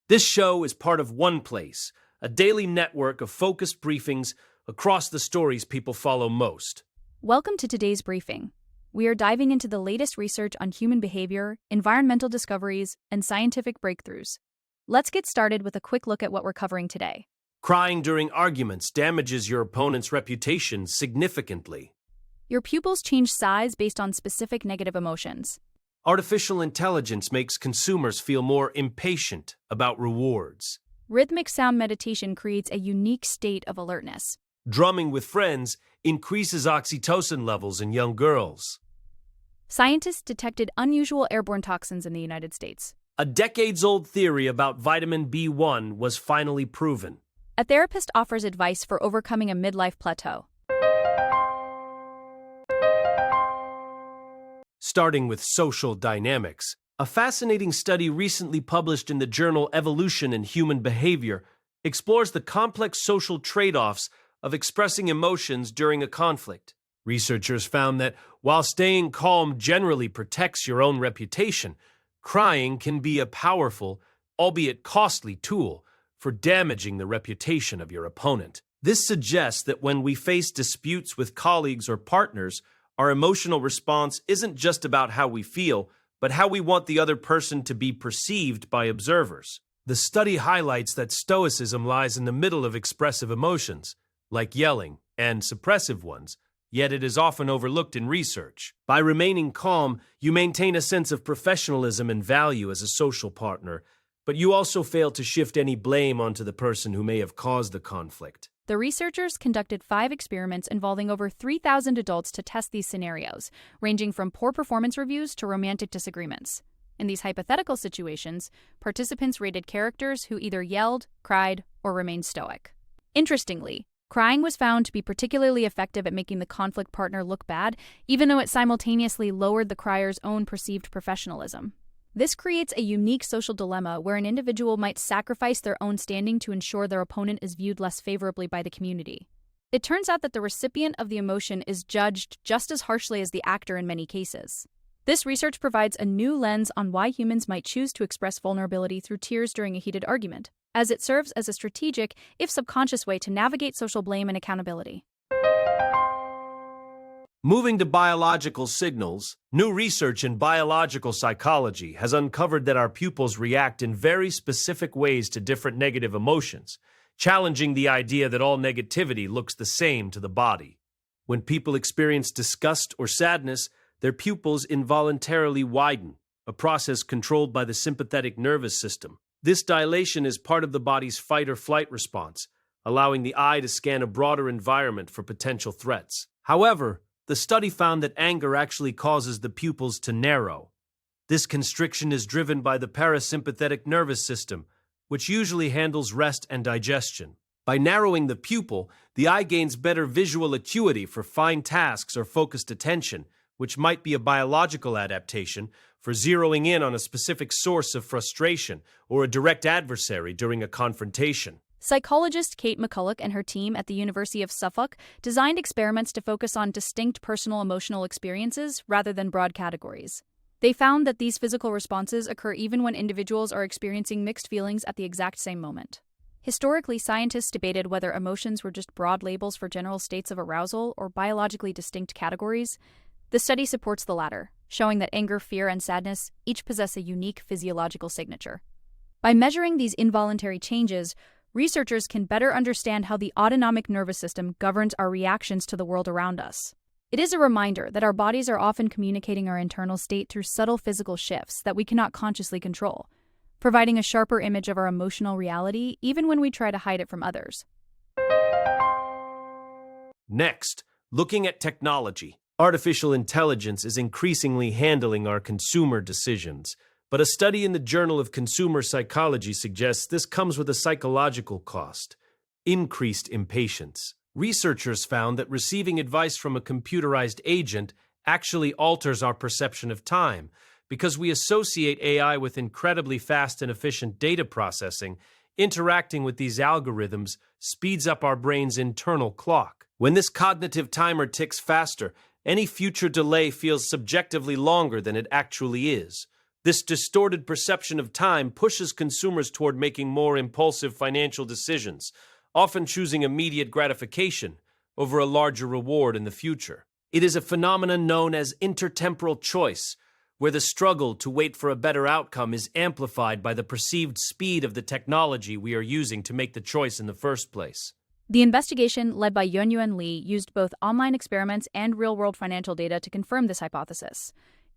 This show is part of OnePlace, a daily network of focused briefings across the stories people follow most. Welcome to today's briefing. We are diving into the latest research on human behavior, environmental discoveries, and scientific breakthroughs. Let's get started with a quick look at what we're covering today. Crying during arguments damages your opponent's reputation significantly. Your pupils change size based on specific negative emotions. Artificial intelligence makes consumers feel more impatient about rewards. Rhythmic sound meditation creates a unique state of alertness. Drumming with friends increases oxytocin levels in young girls. Scientists detected unusual airborne toxins in the United States. A decades-old theory about vitamin B1 was finally proven. A therapist offers advice for overcoming a midlife plateau. Starting with social dynamics, a fascinating study recently published in the journal Evolution in Human Behavior explores the complex social trade-offs of expressing emotions during a conflict. Researchers found that while staying calm generally protects your own reputation, crying can be a powerful, albeit costly tool for damaging the reputation of your opponent. This suggests that when we face disputes with colleagues or partners, our emotional response isn't just about how we feel, but how we want the other person to be perceived by observers. The study highlights that stoicism lies in the middle of expressive emotions, like yelling, and suppressive ones, yet it is often overlooked in research. By remaining calm, you maintain a sense of professionalism and value as a social partner, but you also fail to shift any blame onto the person who may have caused the conflict. The researchers conducted 5 experiments involving over 3,000 adults to test these scenarios, ranging from poor performance reviews to romantic disagreements. In these hypothetical situations, participants rated characters who either yelled, cried, or remained stoic. Interestingly, crying was found to be particularly effective at making the conflict partner look bad, even though it simultaneously lowered the crier's own perceived professionalism. This creates a unique social dilemma where an individual might sacrifice their own standing to ensure their opponent is viewed less favorably by the community. It turns out that the recipient of the emotion is judged just as harshly as the actor in many cases. This research provides a new lens on why humans might choose to express vulnerability through tears during a heated argument, as it serves as a strategic, if subconscious way to navigate social blame and accountability. Moving to biological signals, new research in biological psychology has uncovered that our pupils react in very specific ways to different negative emotions, challenging the idea that all negativity looks the same to the body. When people experience disgust or sadness, their pupils involuntarily widen, a process controlled by the sympathetic nervous system. This dilation is part of the body's fight or flight response, allowing the eye to scan a broader environment for potential threats. However, the study found that anger actually causes the pupils to narrow. This constriction is driven by the parasympathetic nervous system, which usually handles rest and digestion. By narrowing the pupil, the eye gains better visual acuity for fine tasks or focused attention, which might be a biological adaptation for zeroing in on a specific source of frustration or a direct adversary during a confrontation. Psychologist Kate McCulloch and her team at the University of Suffolk designed experiments to focus on distinct personal emotional experiences rather than broad categories. They found that these physical responses occur even when individuals are experiencing mixed feelings at the exact same moment. Historically, scientists debated whether emotions were just broad labels for general states of arousal or biologically distinct categories. The study supports the latter, showing that anger, fear, and sadness each possess a unique physiological signature. By measuring these involuntary changes, researchers can better understand how the autonomic nervous system governs our reactions to the world around us. It is a reminder that our bodies are often communicating our internal state through subtle physical shifts that we cannot consciously control, providing a sharper image of our emotional reality even when we try to hide it from others. Next, looking at technology. Artificial intelligence is increasingly handling our consumer decisions. But a study in the Journal of Consumer Psychology suggests this comes with a psychological cost: increased impatience. Researchers found that receiving advice from a computerized agent actually alters our perception of time because we associate AI with incredibly fast and efficient data processing. Interacting with these algorithms speeds up our brain's internal clock. When this cognitive timer ticks faster, any future delay feels subjectively longer than it actually is. This distorted perception of time pushes consumers toward making more impulsive financial decisions, often choosing immediate gratification over a larger reward in the future. It is a phenomenon known as intertemporal choice, where the struggle to wait for a better outcome is amplified by the perceived speed of the technology we are using to make the choice in the first place. The investigation, led by Yuanyuan Li, used both online experiments and real-world financial data to confirm this hypothesis.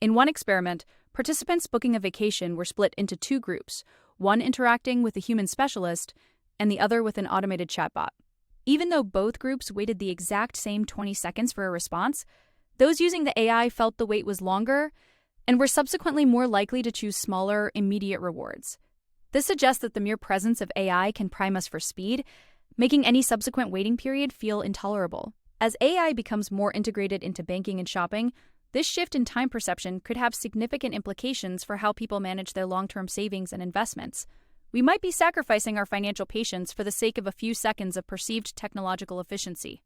In one experiment, participants booking a vacation were split into two groups, one interacting with a human specialist and the other with an automated chatbot. Even though both groups waited the exact same 20 seconds for a response, those using the AI felt the wait was longer and were subsequently more likely to choose smaller, immediate rewards. This suggests that the mere presence of AI can prime us for speed, making any subsequent waiting period feel intolerable. As AI becomes more integrated into banking and shopping, this shift in time perception could have significant implications for how people manage their long-term savings and investments. We might be sacrificing our financial patience for the sake of a few seconds of perceived technological efficiency.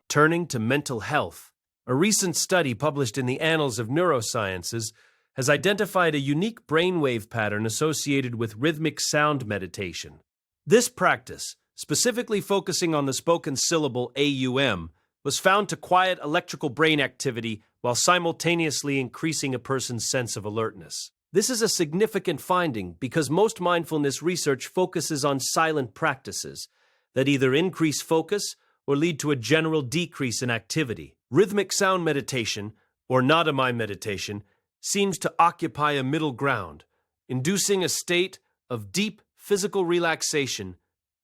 Turning to mental health, a recent study published in the Annals of Neurosciences has identified a unique brainwave pattern associated with rhythmic sound meditation. This practice, specifically focusing on the spoken syllable AUM, was found to quiet electrical brain activity while simultaneously increasing a person's sense of alertness. This is a significant finding because most mindfulness research focuses on silent practices that either increase focus or lead to a general decrease in activity. Rhythmic sound meditation, or Nadamai meditation, seems to occupy a middle ground, inducing a state of deep physical relaxation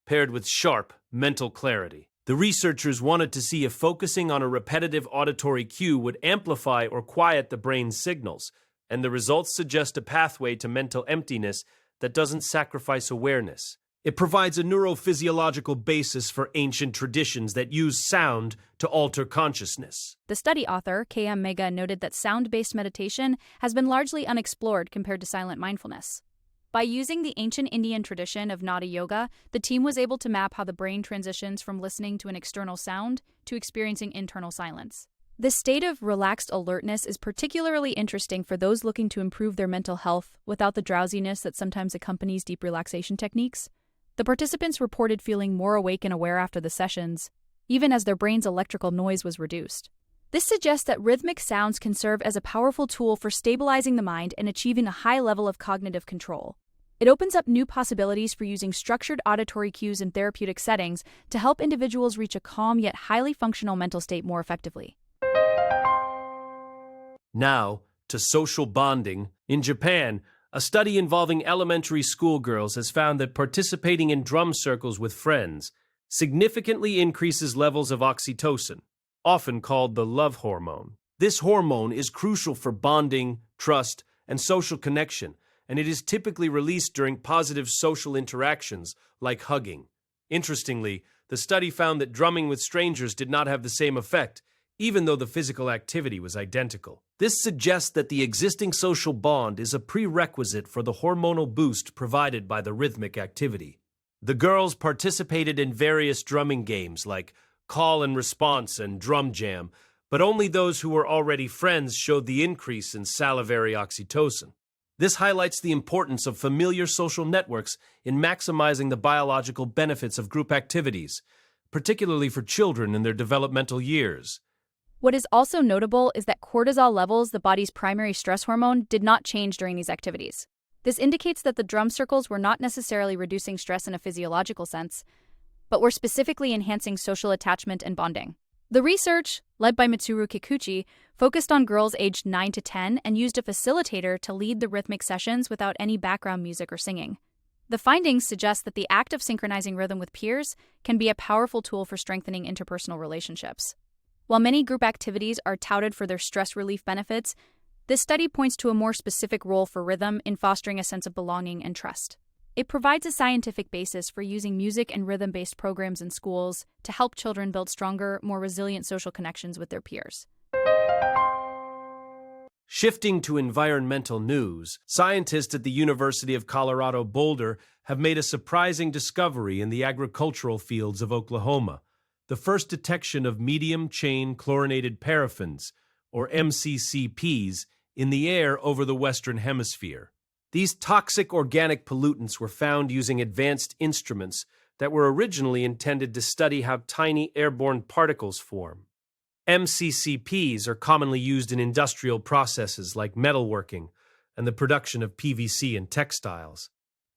paired with sharp mental clarity. The researchers wanted to see if focusing on a repetitive auditory cue would amplify or quiet the brain's signals, and the results suggest a pathway to mental emptiness that doesn't sacrifice awareness. It provides a neurophysiological basis for ancient traditions that use sound to alter consciousness. The study author, K.M. Mega, noted that sound-based meditation has been largely unexplored compared to silent mindfulness. By using the ancient Indian tradition of Nada Yoga, the team was able to map how the brain transitions from listening to an external sound to experiencing internal silence. This state of relaxed alertness is particularly interesting for those looking to improve their mental health without the drowsiness that sometimes accompanies deep relaxation techniques. The participants reported feeling more awake and aware after the sessions, even as their brain's electrical noise was reduced. This suggests that rhythmic sounds can serve as a powerful tool for stabilizing the mind and achieving a high level of cognitive control. It opens up new possibilities for using structured auditory cues in therapeutic settings to help individuals reach a calm yet highly functional mental state more effectively. Now, to social bonding. In Japan, a study involving elementary school girls has found that participating in drum circles with friends significantly increases levels of oxytocin, often called the love hormone. This hormone is crucial for bonding, trust, and social connection, and it is typically released during positive social interactions like hugging. Interestingly, the study found that drumming with strangers did not have the same effect, even though the physical activity was identical. This suggests that the existing social bond is a prerequisite for the hormonal boost provided by the rhythmic activity. The girls participated in various drumming games like call and response and drum jam, but only those who were already friends showed the increase in salivary oxytocin. This highlights the importance of familiar social networks in maximizing the biological benefits of group activities, particularly for children in their developmental years. What is also notable is that cortisol levels, the body's primary stress hormone, did not change during these activities. This indicates that the drum circles were not necessarily reducing stress in a physiological sense, but were specifically enhancing social attachment and bonding. The research, led by Mitsuru Kikuchi, focused on girls aged 9 to 10 and used a facilitator to lead the rhythmic sessions without any background music or singing. The findings suggest that the act of synchronizing rhythm with peers can be a powerful tool for strengthening interpersonal relationships. While many group activities are touted for their stress relief benefits, this study points to a more specific role for rhythm in fostering a sense of belonging and trust. It provides a scientific basis for using music and rhythm-based programs in schools to help children build stronger, more resilient social connections with their peers. Shifting to environmental news, scientists at the University of Colorado Boulder have made a surprising discovery in the agricultural fields of Oklahoma: the first detection of medium-chain chlorinated paraffins, or MCCPs, in the air over the Western Hemisphere. These toxic organic pollutants were found using advanced instruments that were originally intended to study how tiny airborne particles form. MCCPs are commonly used in industrial processes like metalworking and the production of PVC and textiles.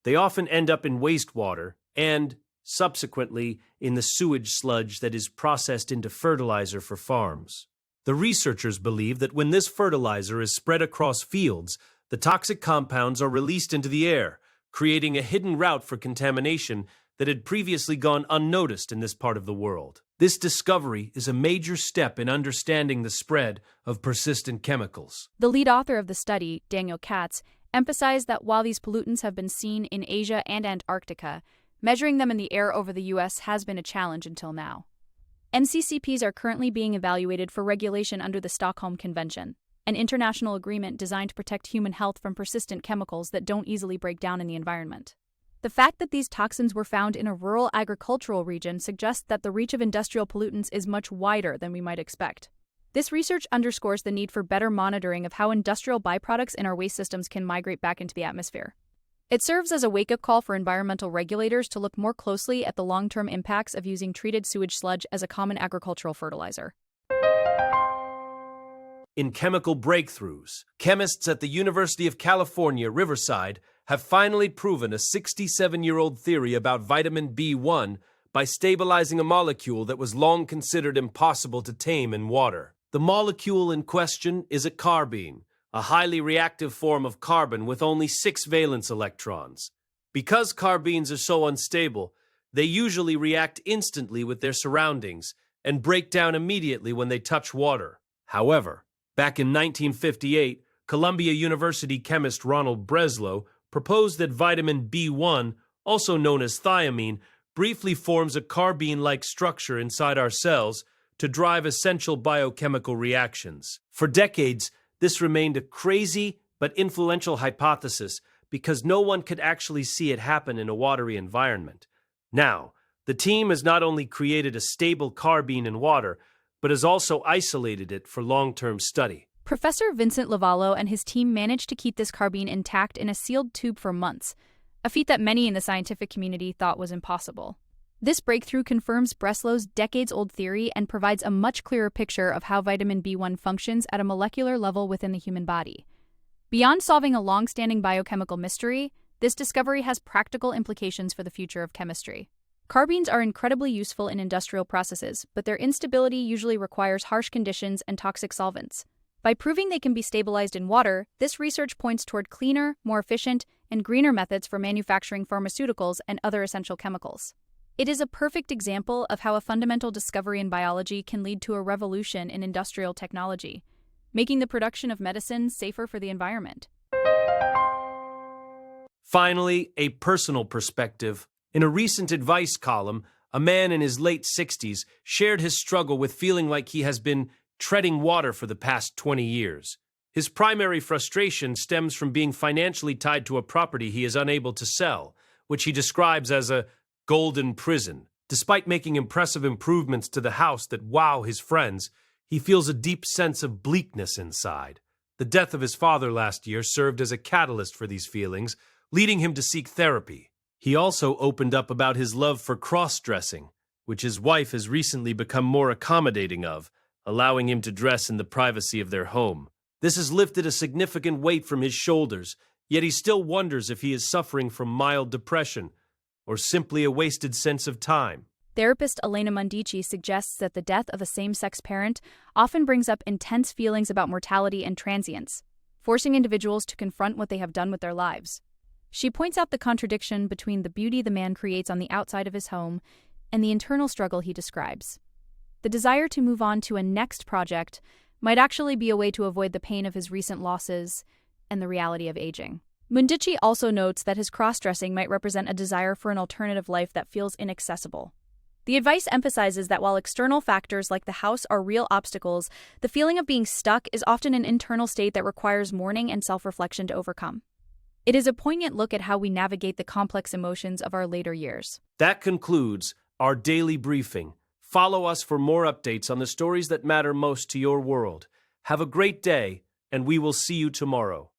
They often end up in wastewater and, subsequently, in the sewage sludge that is processed into fertilizer for farms. The researchers believe that when this fertilizer is spread across fields, the toxic compounds are released into the air, creating a hidden route for contamination that had previously gone unnoticed in this part of the world. This discovery is a major step in understanding the spread of persistent chemicals. The lead author of the study, Daniel Katz, emphasized that while these pollutants have been seen in Asia and Antarctica, measuring them in the air over the U.S. has been a challenge until now. MCCPs are currently being evaluated for regulation under the Stockholm Convention, an international agreement designed to protect human health from persistent chemicals that don't easily break down in the environment. The fact that these toxins were found in a rural agricultural region suggests that the reach of industrial pollutants is much wider than we might expect. This research underscores the need for better monitoring of how industrial byproducts in our waste systems can migrate back into the atmosphere. It serves as a wake-up call for environmental regulators to look more closely at the long-term impacts of using treated sewage sludge as a common agricultural fertilizer. In chemical breakthroughs, chemists at the University of California, Riverside, have finally proven a 67-year-old theory about vitamin B1 by stabilizing a molecule that was long considered impossible to tame in water. The molecule in question is a carbene, a highly reactive form of carbon with only 6 valence electrons. Because carbenes are so unstable, they usually react instantly with their surroundings and break down immediately when they touch water. However, back in 1958, Columbia University chemist Ronald Breslow proposed that vitamin B1, also known as thiamine, briefly forms a carbene-like structure inside our cells to drive essential biochemical reactions. For decades, this remained a crazy but influential hypothesis because no one could actually see it happen in a watery environment. Now, the team has not only created a stable carbene in water, but has also isolated it for long-term study. Professor Vincent Lavallo and his team managed to keep this carbene intact in a sealed tube for months, a feat that many in the scientific community thought was impossible. This breakthrough confirms Breslow's decades-old theory and provides a much clearer picture of how vitamin B1 functions at a molecular level within the human body. Beyond solving a long-standing biochemical mystery, this discovery has practical implications for the future of chemistry. Carbenes are incredibly useful in industrial processes, but their instability usually requires harsh conditions and toxic solvents. By proving they can be stabilized in water, this research points toward cleaner, more efficient, and greener methods for manufacturing pharmaceuticals and other essential chemicals. It is a perfect example of how a fundamental discovery in biology can lead to a revolution in industrial technology, making the production of medicine safer for the environment. Finally, a personal perspective. In a recent advice column, a man in his late 60s shared his struggle with feeling like he has been treading water for the past 20 years. His primary frustration stems from being financially tied to a property he is unable to sell, which he describes as a golden prison. Despite making impressive improvements to the house that wow his friends, he feels a deep sense of bleakness inside. The death of his father last year served as a catalyst for these feelings, leading him to seek therapy. He also opened up about his love for cross-dressing, which his wife has recently become more accommodating of, allowing him to dress in the privacy of their home. This has lifted a significant weight from his shoulders, yet he still wonders if he is suffering from mild depression or simply a wasted sense of time. Therapist Elena Mundici suggests that the death of a same-sex parent often brings up intense feelings about mortality and transience, forcing individuals to confront what they have done with their lives. She points out the contradiction between the beauty the man creates on the outside of his home and the internal struggle he describes. The desire to move on to a next project might actually be a way to avoid the pain of his recent losses and the reality of aging. Mundici also notes that his cross-dressing might represent a desire for an alternative life that feels inaccessible. The advice emphasizes that while external factors like the house are real obstacles, the feeling of being stuck is often an internal state that requires mourning and self-reflection to overcome. It is a poignant look at how we navigate the complex emotions of our later years. That concludes our daily briefing. Follow us for more updates on the stories that matter most to your world. Have a great day, and we will see you tomorrow.